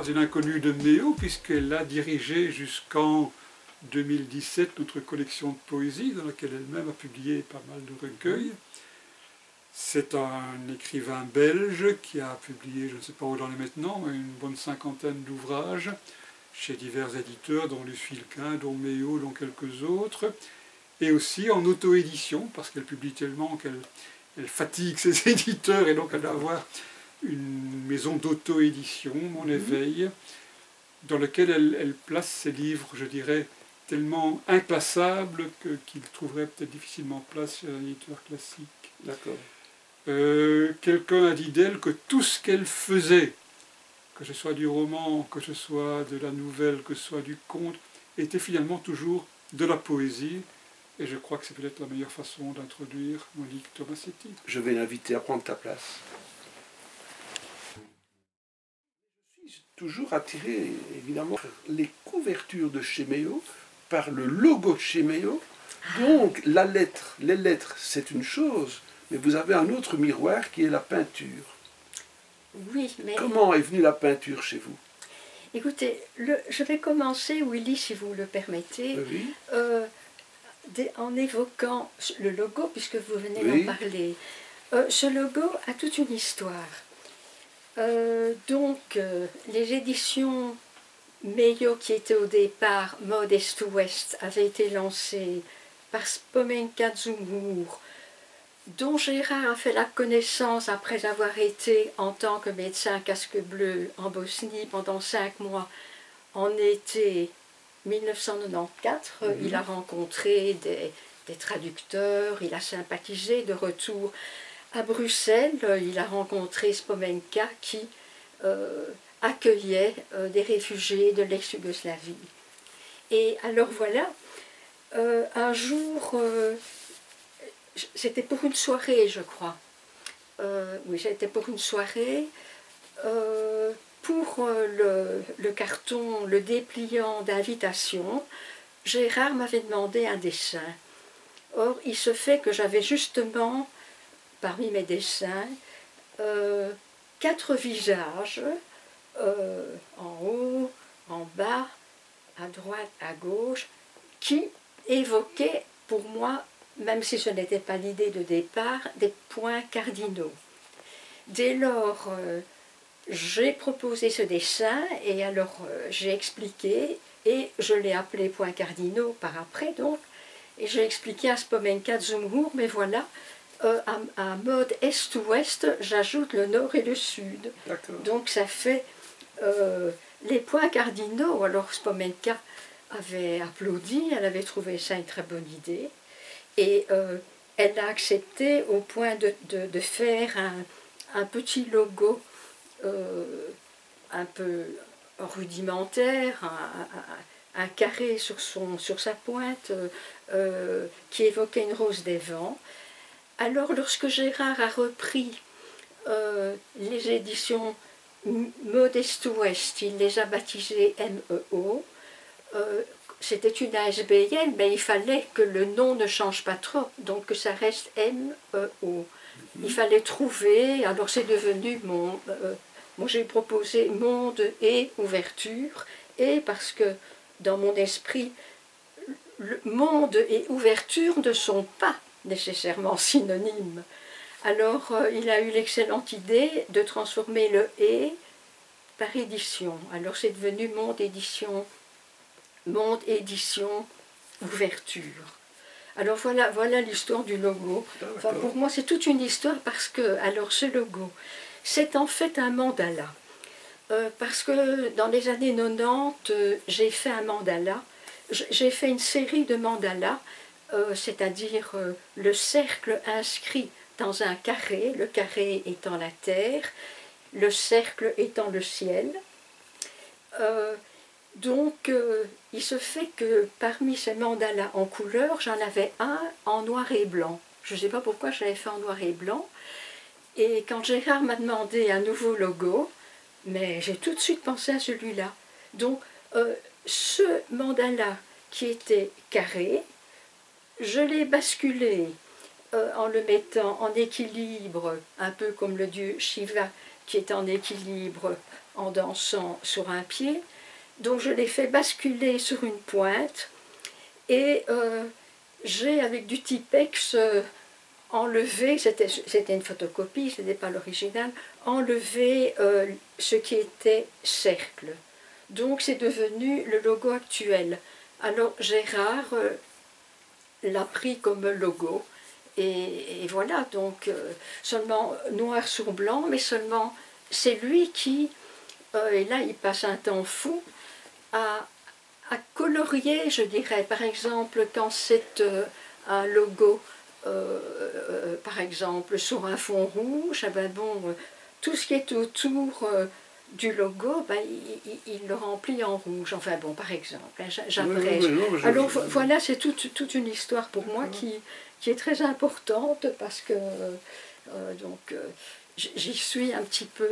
une inconnue de Méo, puisqu'elle a dirigé jusqu'en 2017 notre collection de poésie, dans laquelle elle-même a publié pas mal de recueils. C'est un écrivain belge qui a publié, je ne sais pas où il en est maintenant, une bonne cinquantaine d'ouvrages chez divers éditeurs, dont Luce Filquin, dont Méo, dont quelques autres, et aussi en auto-édition, parce qu'elle publie tellement qu'elle fatigue ses éditeurs, et donc elle doit avoir une maison d'auto-édition, Mon Éveil, dans laquelle elle place ses livres, je dirais, tellement inclassables qu'ils trouveraient peut-être difficilement place chez un éditeur classique. D'accord. Quelqu'un a dit d'elle que tout ce qu'elle faisait, que ce soit du roman, que ce soit de la nouvelle, que ce soit du conte, était finalement toujours de la poésie. Et je crois que c'est peut-être la meilleure façon d'introduire Monique Tomasetti. Je vais l'inviter à prendre ta place. Je suis toujours attiré, évidemment, par les couvertures de chez Méo, par le logo de chez Méo. Donc, les lettres, c'est une chose, mais vous avez un autre miroir qui est la peinture. Oui, mais... Comment est venue la peinture chez vous? Écoutez, je vais commencer, Willy, si vous le permettez, Oui. En évoquant le logo, puisque vous venez Oui. d'en parler. Ce logo a toute une histoire. Les éditions Méo, qui étaient au départ Mode Est-Ouest, avaient été lancées par Spomenka Zumhour, dont Gérard a fait la connaissance après avoir été en tant que médecin casque bleu en Bosnie pendant 5 mois en été 1994. Il a rencontré des traducteurs, il a sympathisé. De retour à Bruxelles, il a rencontré Spomenka qui accueillait des réfugiés de l'ex-Yougoslavie. Et alors voilà, un jour... c'était pour une soirée, je crois. Oui, c'était pour une soirée. Pour le carton, le dépliant d'invitation, Gérard m'avait demandé un dessin. Or, il se fait que j'avais justement, parmi mes dessins, 4 visages, en haut, en bas, à droite, à gauche, qui évoquaient pour moi, même si ce n'était pas l'idée de départ, des points cardinaux. Dès lors, j'ai proposé ce dessin et alors j'ai expliqué et je l'ai appelé points cardinaux par après donc, et j'ai expliqué à Spomenka Zumhour, mais voilà, à mode Est-Ouest, j'ajoute le Nord et le Sud. Donc ça fait les points cardinaux. Alors Spomenka avait applaudi, elle avait trouvé ça une très bonne idée. Et elle l'a accepté au point de faire un petit logo un peu rudimentaire, un carré sur sa pointe qui évoquait une rose des vents. Alors lorsque Gérard a repris les éditions Mode Est-Ouest, il les a baptisées MEO. C'était une ASBL, mais il fallait que le nom ne change pas trop, donc que ça reste MEO. Il fallait trouver, alors c'est devenu moi j'ai proposé monde et ouverture, et parce que dans mon esprit, le monde et ouverture ne sont pas nécessairement synonymes. Alors il a eu l'excellente idée de transformer le « et » par édition. Alors c'est devenu monde édition, ouverture. Alors voilà l'histoire du logo. Enfin, pour moi c'est toute une histoire parce que, alors ce logo, c'est en fait un mandala. Parce que dans les années 90, j'ai fait un mandala. J'ai fait une série de mandalas, c'est-à-dire le cercle inscrit dans un carré, le carré étant la terre, le cercle étant le ciel. Il se fait que parmi ces mandalas en couleur, j'en avais un en noir et blanc. Je ne sais pas pourquoi je l'avais fait en noir et blanc. Et quand Gérard m'a demandé un nouveau logo, mais j'ai tout de suite pensé à celui-là. Donc, ce mandala qui était carré, je l'ai basculé en le mettant en équilibre, un peu comme le dieu Shiva qui est en équilibre en dansant sur un pied. Donc je l'ai fait basculer sur une pointe et j'ai avec du Tipex enlevé, c'était une photocopie, ce n'était pas l'original, enlevé ce qui était cercle. Donc c'est devenu le logo actuel. Alors Gérard l'a pris comme logo et voilà, donc seulement noir sur blanc, mais seulement c'est lui qui, et là il passe un temps fou, à colorier, je dirais, par exemple quand c'est un logo, par exemple sur un fond rouge, eh ben bon, tout ce qui est autour du logo, ben, il le remplit en rouge, enfin bon, par exemple, hein, j'abrège. Alors voilà, c'est toute une histoire pour moi qui est très importante parce que donc j'y suis un petit peu...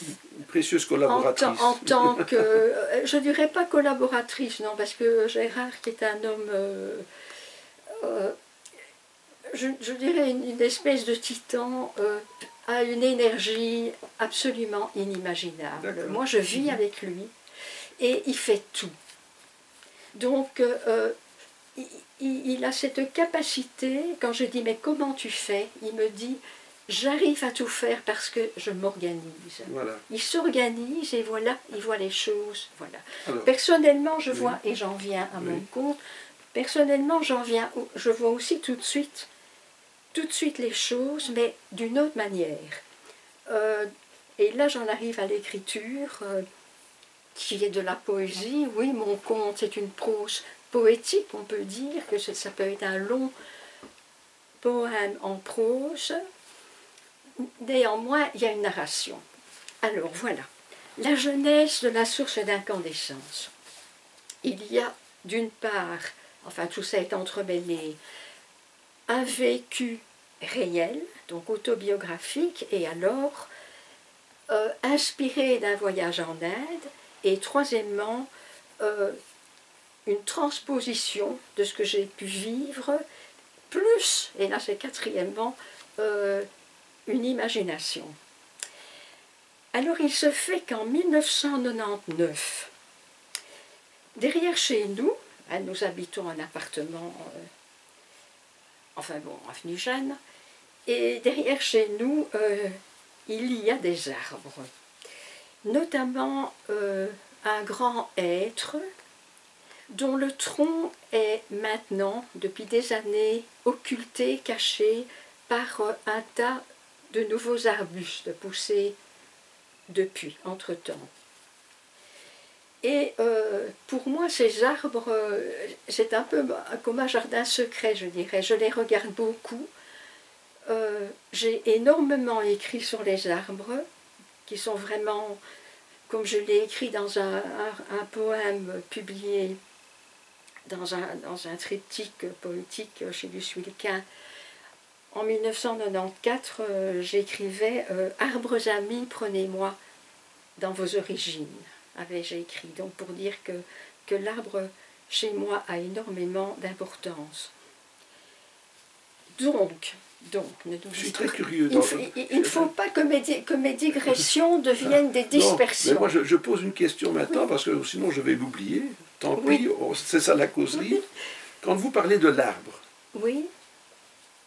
une précieuse collaboratrice. En tant que, je dirais pas collaboratrice, non, parce que Gérard, qui est un homme, je dirais une espèce de titan, a une énergie absolument inimaginable. Moi, je vis avec lui et il fait tout. Donc, il a cette capacité, quand je dis « mais comment tu fais ?» il me dit « j'arrive à tout faire parce que je m'organise. Voilà. » Il s'organise et voilà, il voit les choses. Voilà. Alors, personnellement, je vois, et j'en viens à mon compte, personnellement, je vois aussi tout de suite les choses, mais d'une autre manière. Et là, j'en arrive à l'écriture, qui est de la poésie. Oui, mon conte, c'est une prose poétique, on peut dire, que ça peut être un long poème en prose. Néanmoins, il y a une narration. Alors, voilà. La genèse de la source d'incandescence. Il y a, d'une part, enfin, tout ça est entremêlé, un vécu réel, donc autobiographique, et alors inspiré d'un voyage en Inde, et troisièmement, une transposition de ce que j'ai pu vivre, plus, et là c'est quatrièmement, une imagination. Alors il se fait qu'en 1999, derrière chez nous, hein, nous habitons un appartement, enfin bon, avenue Jeanne, et derrière chez nous, il y a des arbres, notamment un grand hêtre dont le tronc est maintenant, depuis des années, occulté, caché par un tas de nouveaux arbustes poussés depuis, entre-temps. Et pour moi, ces arbres, c'est un peu comme un jardin secret, je dirais. Je les regarde beaucoup. J'ai énormément écrit sur les arbres, qui sont vraiment, comme je l'ai écrit dans un poème publié dans un triptyque poétique chez du Suilquin. En 1994, j'écrivais « Arbres amis, prenez-moi dans vos origines », avais-je écrit, donc pour dire que l'arbre, chez moi, a énormément d'importance. Donc, je suis très curieux. Il ne faut pas que mes digressions deviennent des dispersions. Non, mais moi, je pose une question maintenant, parce que sinon je vais l'oublier. Tant pis, c'est ça la causerie. Quand vous parlez de l'arbre, oui.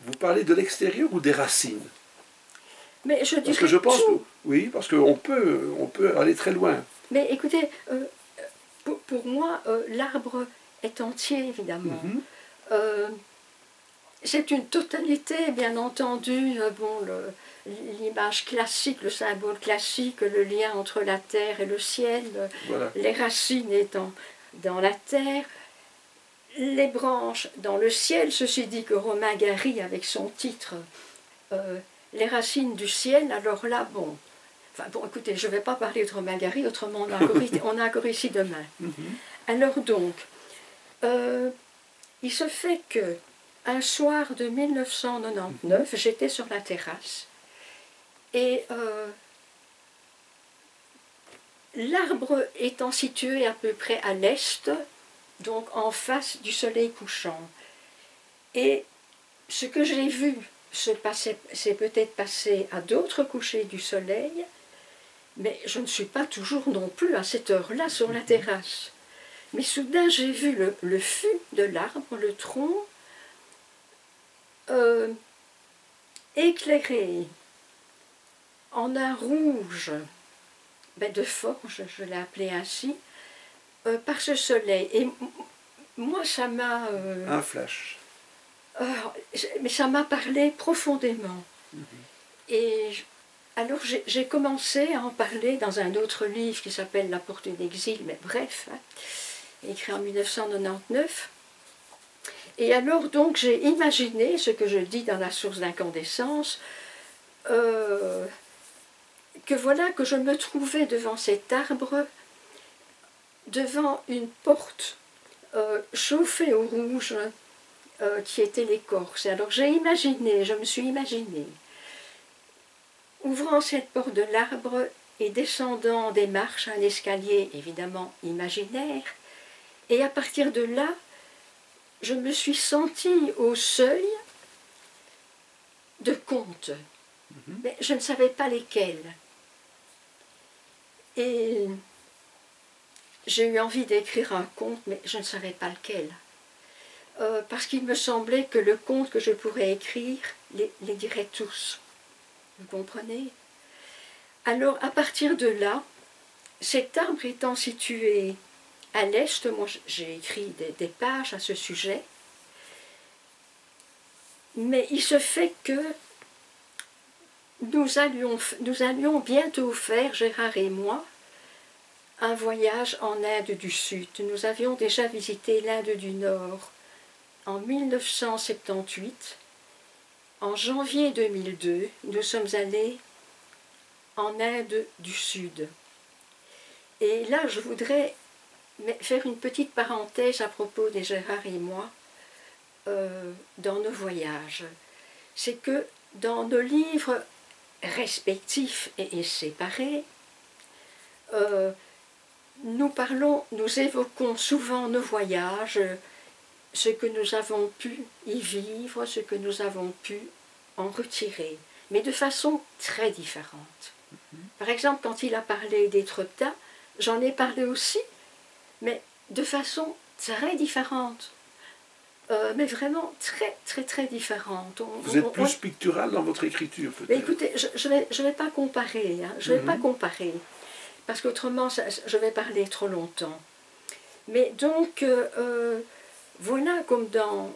Vous parlez de l'extérieur ou des racines? Mais je parce que je pense que, oui, parce qu'on peut aller très loin. Mais écoutez, pour moi, l'arbre est entier, évidemment. C'est une totalité, bien entendu, bon, l'image classique, le symbole classique, le lien entre la terre et le ciel, voilà. Les racines étant dans la terre, les branches dans le ciel, ceci dit que Romain Gary, avec son titre Les racines du ciel, alors là, bon, enfin bon, écoutez, je ne vais pas parler de Romain Gary, autrement on a encore ici demain. Alors donc, il se fait que un soir de 1999, j'étais sur la terrasse et l'arbre étant situé à peu près à l'est, donc en face du soleil couchant. Et ce que j'ai vu s'est peut-être passé à d'autres couchers du soleil, mais je ne suis pas toujours non plus à cette heure-là sur la terrasse. Mais soudain, j'ai vu le fût de l'arbre, le tronc, éclairé en un rouge de forge, je l'ai appelé ainsi, par ce soleil. Et moi, ça m'a... Un flash. mais ça m'a parlé profondément. Et alors j'ai commencé à en parler dans un autre livre qui s'appelle La porte d'exil, mais bref, hein, écrit en 1999. Et alors donc j'ai imaginé ce que je dis dans la source d'incandescence, que voilà que je me trouvais devant cet arbre, devant une porte chauffée au rouge, qui était l'écorce. Alors j'ai imaginé, je me suis imaginé, ouvrant cette porte de l'arbre et descendant des marches, un escalier évidemment imaginaire, et à partir de là, je me suis sentie au seuil de contes, mais je ne savais pas lesquels. Et j'ai eu envie d'écrire un conte, mais je ne savais pas lequel. Parce qu'il me semblait que le conte que je pourrais écrire les dirait tous. Vous comprenez? Alors, à partir de là, cet arbre étant situé à l'est, moi j'ai écrit des pages à ce sujet, mais il se fait que nous allions bientôt faire, Gérard et moi, un voyage en Inde du Sud. Nous avions déjà visité l'Inde du Nord en 1978. En janvier 2002, nous sommes allés en Inde du Sud. Et là, je voudrais faire une petite parenthèse à propos des Gérard et moi dans nos voyages. C'est que dans nos livres respectifs et séparés, nous évoquons souvent nos voyages, ce que nous avons pu y vivre, ce que nous avons pu en retirer, mais de façon très différente. Par exemple, quand il a parlé d'Étretat, j'en ai parlé aussi, mais de façon très différente. Mais vraiment très différente. Vous êtes plus pictural dans votre écriture, peut-être. Mais écoutez, je vais pas comparer, hein, je vais pas comparer, parce qu'autrement, je vais parler trop longtemps. Mais donc, voilà, comme dans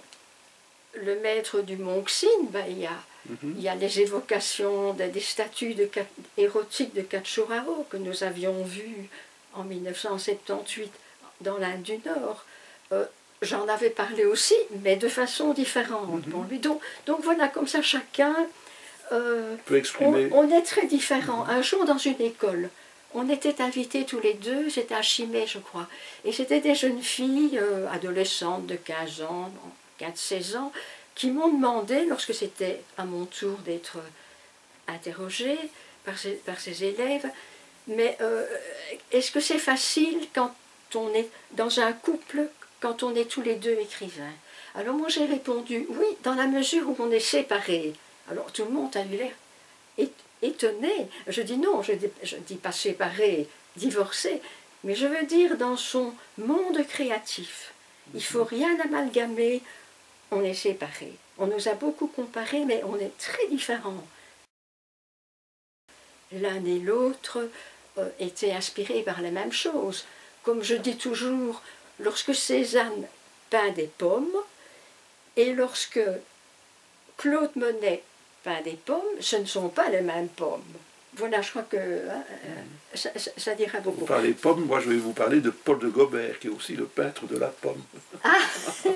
Le Maître du Monxine, il y a les évocations des statues érotiques de Khajuraho que nous avions vues en 1978 dans l'Inde du Nord. J'en avais parlé aussi, mais de façon différente. Bon, donc voilà, comme ça chacun peut exprimer. On est très différents. Un jour dans une école, on était invités tous les deux, c'était à Chimay je crois, et c'était des jeunes filles adolescentes de 15 ans, 15-16 ans, qui m'ont demandé, lorsque c'était à mon tour d'être interrogée par ces élèves, mais est-ce que c'est facile quand on est dans un couple, quand on est tous les deux écrivains? Alors moi j'ai répondu, oui, dans la mesure où on est séparés. Alors tout le monde a eu l'air étonné. Je dis non, je dis pas séparés, divorcés, mais je veux dire dans son monde créatif. Il ne faut rien amalgamer, on est séparés. On nous a beaucoup comparés, mais on est très différents. L'un et l'autre étaient inspirés par la même chose. Comme je dis toujours, lorsque Cézanne peint des pommes, et lorsque Claude Monet peint des pommes, ce ne sont pas les mêmes pommes. Voilà, je crois que ça dira beaucoup. Vous parlez pommes, moi je vais vous parler de Paul de Gobert, qui est aussi le peintre de la pomme. Ah,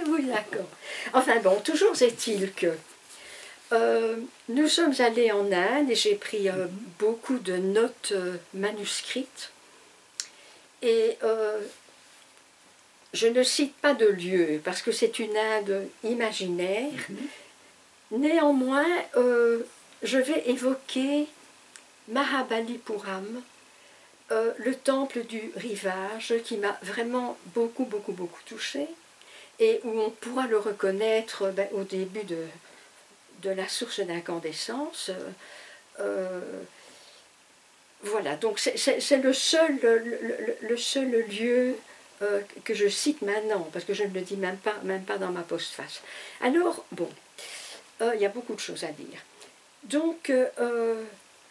oui, d'accord. Enfin bon, toujours est-il que nous sommes allés en Inde et j'ai pris beaucoup de notes manuscrites. Et je ne cite pas de lieu, parce que c'est une Inde imaginaire. Néanmoins, je vais évoquer Mahabalipuram, le temple du rivage, qui m'a vraiment beaucoup touchée, et où on pourra le reconnaître au début de la source d'incandescence. Voilà, donc c'est le seul lieu que je cite maintenant, parce que je ne le dis même pas dans ma postface. Alors, bon, il y a beaucoup de choses à dire. Donc,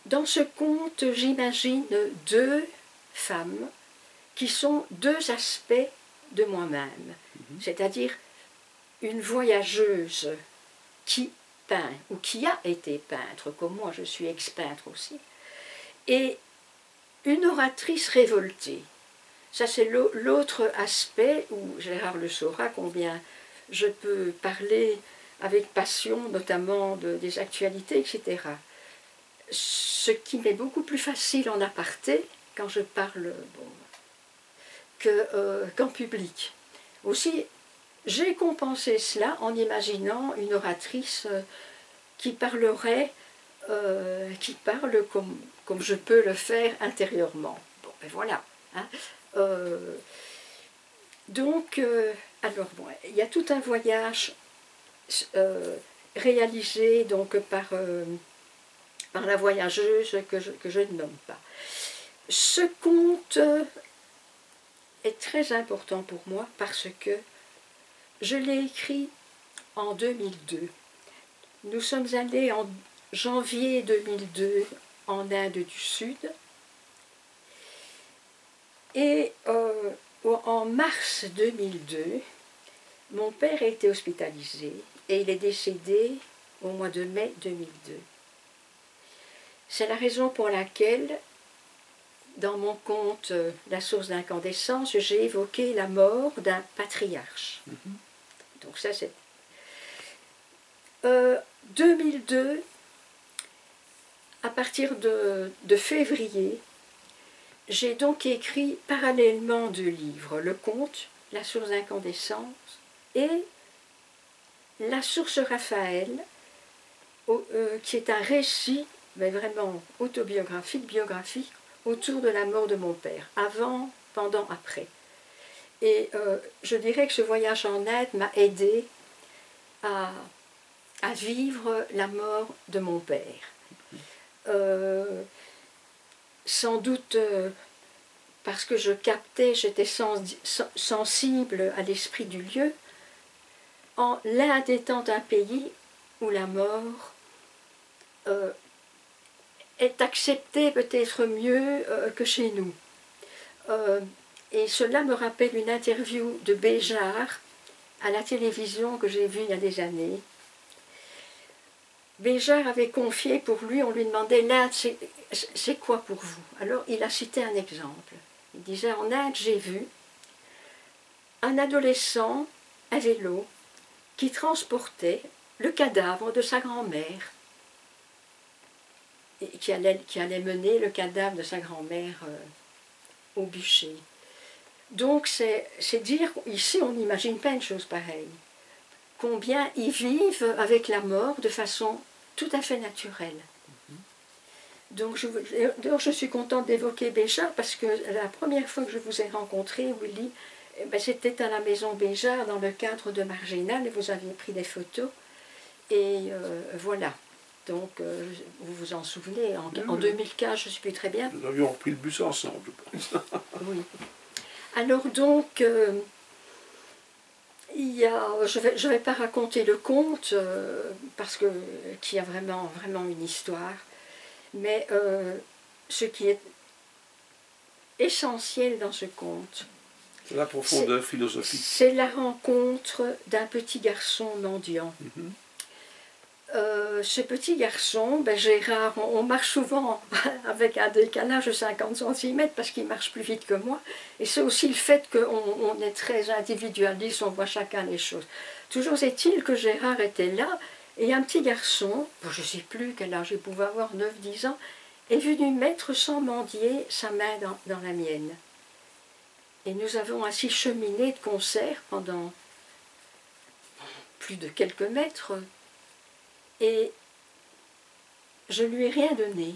dans ce conte, j'imagine deux femmes qui sont deux aspects de moi-même, c'est-à-dire une voyageuse qui peint, ou qui a été peintre, comme moi je suis ex-peintre aussi, et une oratrice révoltée. Ça c'est l'autre aspect où Gérard le saura combien je peux parler avec passion, notamment des actualités, etc. Ce qui m'est beaucoup plus facile en aparté, quand je parle qu'en public. Aussi, j'ai compensé cela en imaginant une oratrice qui parlerait, qui parle comme je peux le faire intérieurement. Bon, ben voilà. Hein. Donc, alors bon, il y a tout un voyage réalisé donc par la voyageuse que je ne nomme pas. Ce conte est très important pour moi parce que je l'ai écrit en 2002. Nous sommes allés en janvier 2002 en Inde du Sud et en mars 2002, mon père a été hospitalisé et il est décédé au mois de mai 2002. C'est la raison pour laquelle, dans mon conte « La source d'incandescence », j'ai évoqué la mort d'un patriarche. Donc ça c'est... 2002, à partir de février, j'ai donc écrit parallèlement deux livres, le conte « La source d'incandescence » et « La source Raphaël », qui est un récit, mais vraiment autobiographique, biographique, autour de la mort de mon père, avant, pendant, après. Et je dirais que ce voyage en Inde m'a aidé à vivre la mort de mon père. Sans doute parce que je captais, j'étais sensible à l'esprit du lieu, l'Inde étant un pays où la mort est acceptée peut-être mieux que chez nous. Et cela me rappelle une interview de Béjart à la télévision que j'ai vue il y a des années. Béjart avait confié pour lui, on lui demandait l'Inde, c'est quoi pour vous? Alors il a cité un exemple. Il disait en Inde, j'ai vu un adolescent à vélo qui transportait le cadavre de sa grand-mère et qui allait mener le cadavre de sa grand-mère au bûcher. Donc c'est dire, ici on n'imagine pas une chose pareille. Combien ils vivent avec la mort de façon tout à fait naturelle. Donc je suis contente d'évoquer Béjart parce que la première fois que je vous ai rencontré, Willy, c'était à la maison Béjart dans le cadre de Marginal et vous aviez pris des photos. Et voilà. Donc vous vous en souvenez, en 2015, je ne sais plus très bien. Nous avions pris le bus ensemble, je pense. Oui. Alors donc... je vais pas raconter le conte parce qu'il y a vraiment une histoire, mais ce qui est essentiel dans ce conte, c'est la profondeur philosophique. C'est la rencontre d'un petit garçon mendiant. Ce petit garçon, Gérard, on marche souvent avec un décalage de 50 cm parce qu'il marche plus vite que moi. Et c'est aussi le fait qu'on est très individualiste, on voit chacun les choses. Toujours est-il que Gérard était là et un petit garçon, je ne sais plus quel âge il pouvait avoir, 9-10 ans, est venu mettre sans mendier sa main dans la mienne. Et nous avons ainsi cheminé de concert pendant plus de quelques mètres. Et je ne lui ai rien donné.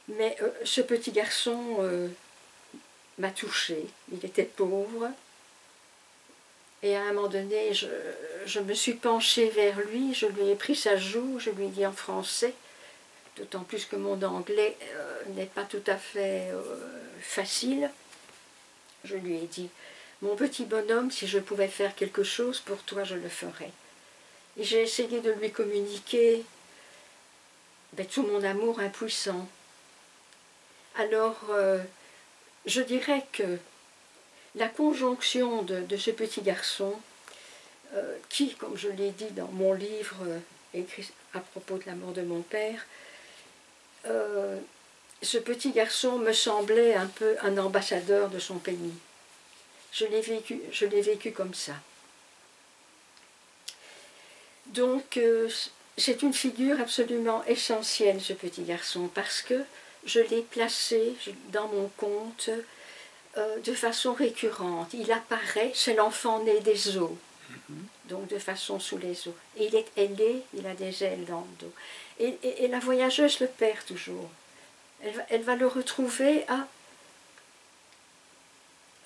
Mais ce petit garçon m'a touchée. Il était pauvre. Et à un moment donné, je me suis penchée vers lui, je lui ai pris sa joue, je lui ai dit en français, d'autant plus que mon anglais n'est pas tout à fait facile. Je lui ai dit, mon petit bonhomme, si je pouvais faire quelque chose pour toi, je le ferais. Et j'ai essayé de lui communiquer tout mon amour impuissant. Alors, je dirais que la conjonction de ce petit garçon, qui, comme je l'ai dit dans mon livre écrit à propos de la mort de mon père, ce petit garçon me semblait un peu un ambassadeur de son pays. Je l'ai vécu comme ça. Donc, c'est une figure absolument essentielle, ce petit garçon, parce que je l'ai placé dans mon conte de façon récurrente. Il apparaît, c'est l'enfant né des eaux, donc de façon sous les eaux. Et il est ailé, il a des ailes dans le dos. Et la voyageuse le perd toujours. Elle va le retrouver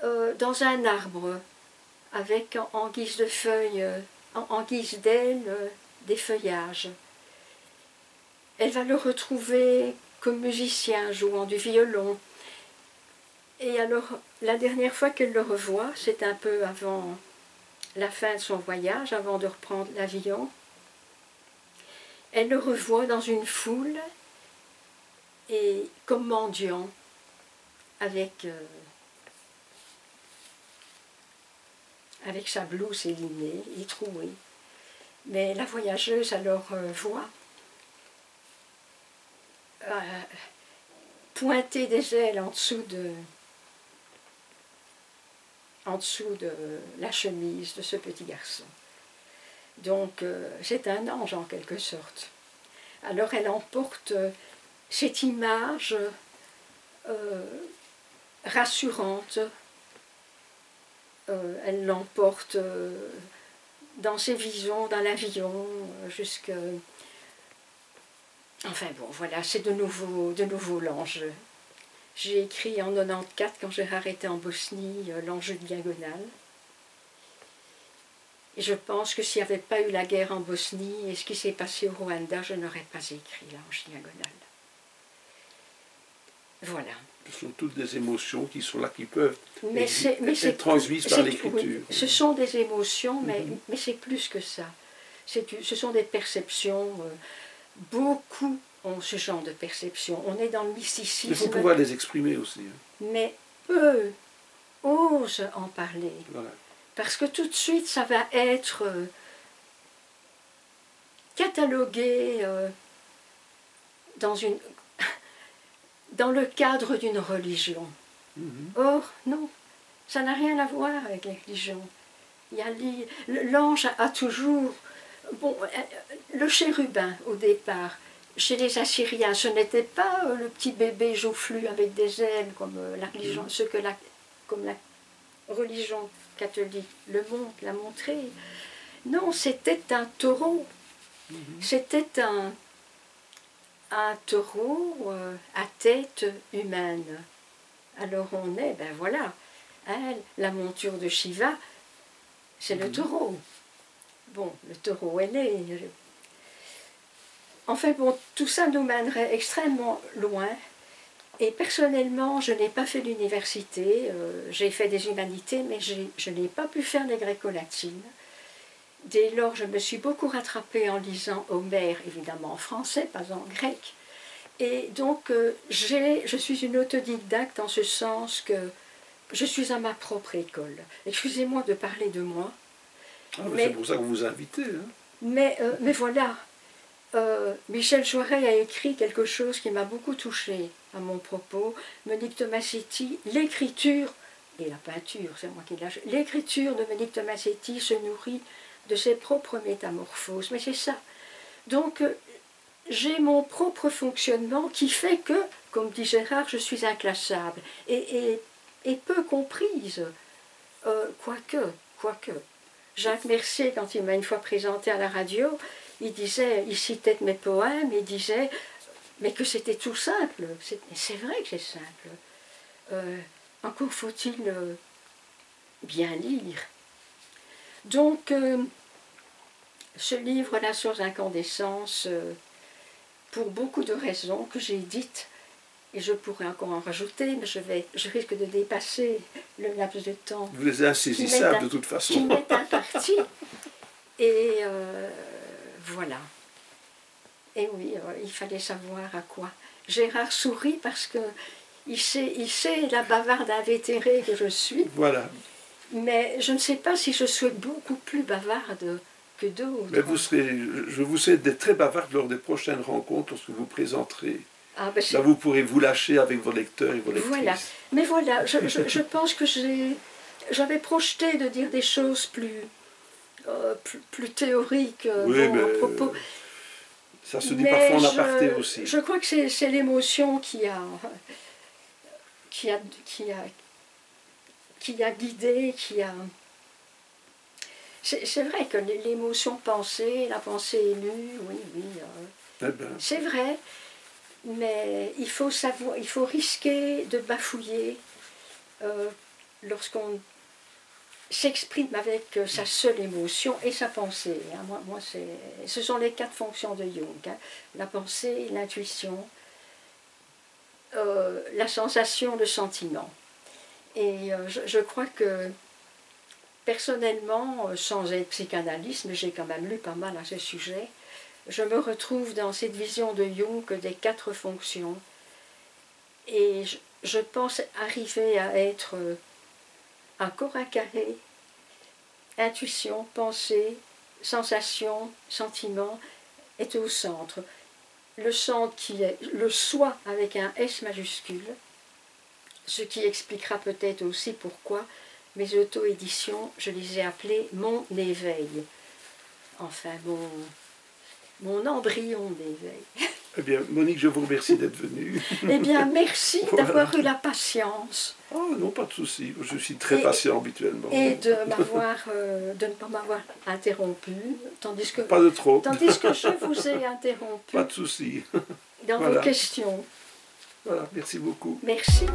dans un arbre, avec en guise de feuilles, en guise d'ailes, des feuillages. Elle va le retrouver comme musicien, jouant du violon. Et alors, la dernière fois qu'elle le revoit, c'est un peu avant la fin de son voyage, avant de reprendre l'avion, elle le revoit dans une foule, et comme mendiant, avec sa blouse élimée et trouée. Mais la voyageuse alors voit pointer des ailes en dessous de la chemise de ce petit garçon. Donc c'est un ange en quelque sorte. Alors elle emporte cette image rassurante. Elle l'emporte dans ses visions, dans l'avion, jusque... Enfin bon, voilà, c'est de nouveau l'enjeu. J'ai écrit en 94, quand j'ai arrêté en Bosnie, l'enjeu diagonal. Et je pense que s'il n'y avait pas eu la guerre en Bosnie et ce qui s'est passé au Rwanda, je n'aurais pas écrit l'enjeu diagonal. Voilà. Ce sont toutes des émotions qui sont là, qui peuvent être transmises par l'écriture. Oui, ce sont des émotions, mais c'est plus que ça. Ce sont des perceptions. Beaucoup ont ce genre de perceptions. On est dans le mysticisme. Il faut pouvoir les exprimer aussi. Mais peu osent en parler. Voilà. Parce que tout de suite, ça va être catalogué dans le cadre d'une religion. Or, non, ça n'a rien à voir avec les religions. L'ange a toujours... Bon, le chérubin, au départ, chez les Assyriens, ce n'était pas le petit bébé joufflu avec des ailes, comme la religion, comme la religion catholique l'a montré. Non, c'était un taureau. C'était un taureau à tête humaine. Alors on est, ben voilà, hein, la monture de Shiva, c'est le taureau. Bon, le taureau est né. Enfin bon, tout ça nous mènerait extrêmement loin. Et personnellement, je n'ai pas fait l'université, j'ai fait des humanités, mais je n'ai pas pu faire les gréco-latines. Dès lors, je me suis beaucoup rattrapée en lisant Homère, évidemment en français, pas en grec. Et donc, je suis une autodidacte en ce sens que je suis à ma propre école. Excusez-moi de parler de moi. Ah, mais c'est pour ça qu'on vous a invité. Hein. Mais voilà, Michel Jouarret a écrit quelque chose qui m'a beaucoup touchée à mon propos. Monique Tomasetti, l'écriture, et la peinture, c'est moi qui l'ai... L'écriture de Monique Tomasetti se nourrit de ses propres métamorphoses, mais c'est ça. Donc, j'ai mon propre fonctionnement qui fait que, comme dit Gérard, je suis inclassable et peu comprise, quoique. Jacques Mercier, quand il m'a une fois présenté à la radio, il citait mes poèmes, il disait, mais que c'était tout simple. C'est vrai que c'est simple. Encore faut-il bien lire. Donc, ce livre-là sur l'incandescence, pour beaucoup de raisons que j'ai dites, et je pourrais encore en rajouter, mais je risque de dépasser le laps de temps. Vous les insaisissables de toute façon. Qui m'est imparti. Et voilà. Et oui, il fallait savoir à quoi. Gérard sourit parce que il sait la bavarde invétérée que je suis. Voilà. Mais je ne sais pas si je suis beaucoup plus bavarde que d'autres. Mais je vous souhaite d'être très bavarde lors des prochaines rencontres, lorsque vous présenterez. Ah, ben là, vous pourrez vous lâcher avec vos lecteurs et vos lectrices. Voilà. Mais voilà, je pense que j'avais projeté de dire des choses plus théoriques oui, à propos. Ça se dit parfois en aparté aussi. Je crois que c'est l'émotion qui a guidé, C'est vrai que l'émotion pensée, la pensée émue, oui, c'est vrai, mais il faut savoir, il faut risquer de bafouiller lorsqu'on s'exprime avec sa seule émotion et sa pensée. Hein. Moi, ce sont les 4 fonctions de Jung, hein. La pensée, l'intuition, la sensation, le sentiment. Et je crois que personnellement, sans être psychanalyste, mais j'ai quand même lu pas mal à ce sujet, je me retrouve dans cette vision de Jung des 4 fonctions. Et je pense arriver à être un corps carré, intuition, pensée, sensation, sentiment, est au centre. Le centre qui est le soi avec un S majuscule, ce qui expliquera peut-être aussi pourquoi mes auto-éditions, je les ai appelées mon éveil. Enfin, mon embryon d'éveil. Eh bien, Monique, je vous remercie d'être venue. Eh bien, merci d'avoir eu la patience. Oh non, pas de souci. Je suis très patient habituellement. Et de ne pas m'avoir interrompu, tandis que, pas de trop. Tandis que je vous ai interrompu. Pas de souci. Dans vos questions. Voilà, merci beaucoup. Merci.